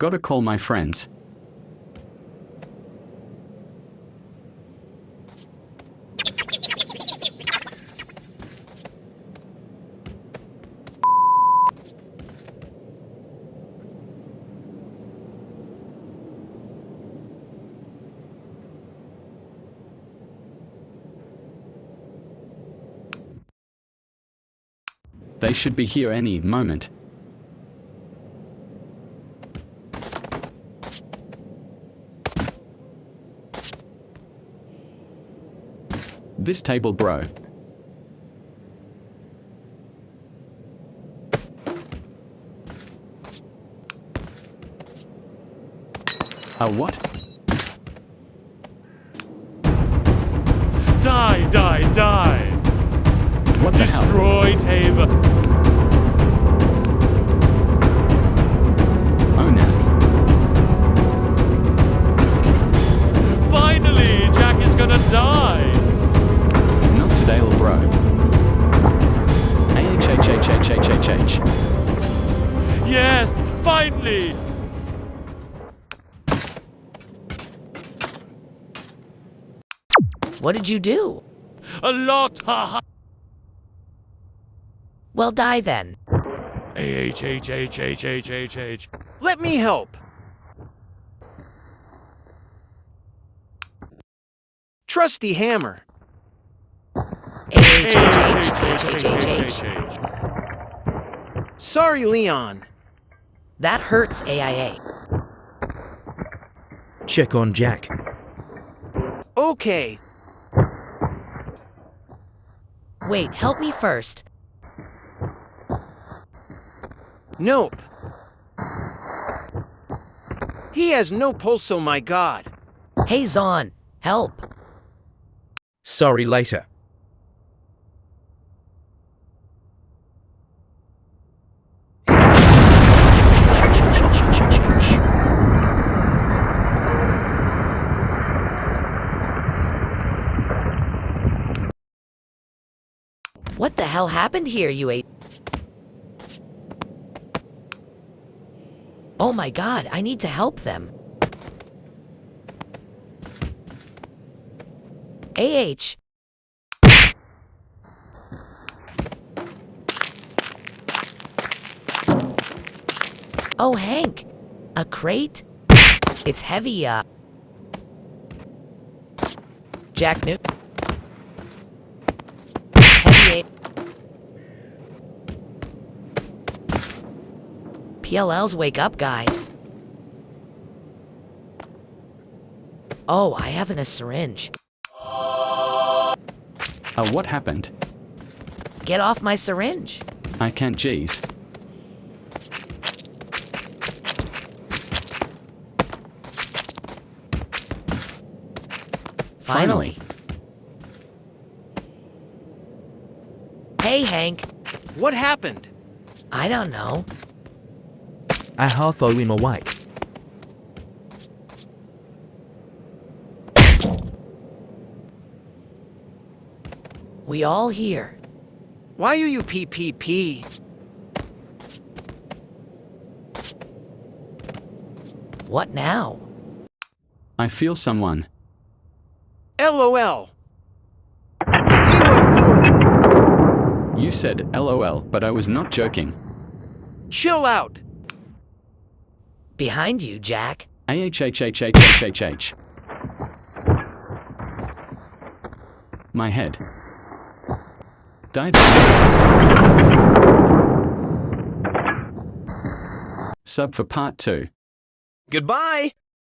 Gotta call my friends. They should be here any moment. This table, bro. What? Die, die, die! What the hell? Destroy Tava! Oh no. Finally, Jack is gonna die! Not today, little bro. AHHHHHHH. Yes, finally! What did you do? A lot, haha! Well, die then. AHHHHHHH. Let me help. Trusty hammer. AHHHHHH. Sorry, Leon. That hurts, AIA. Check on Jack. Okay. Wait, help me first. Nope. He has no pulse, oh my god. Hey, Zon, help. Sorry, later. What the hell happened here, you eight? Oh my god, I need to help them. AH. Oh, Hank. A crate? It's heavy, Jack Newt. Heavy PLLs, wake up, guys. Oh, I haven't a syringe. What happened? Get off my syringe. I can't, geez. Finally. Hey, Hank. What happened? I don't know. I half throw him away. We all here. Why are you PPP? What now? I feel someone. LOL. You said LOL, but I was not joking. Chill out. Behind you, Jack. AHHHHHH. My head. Died. Sub for part 2. Goodbye!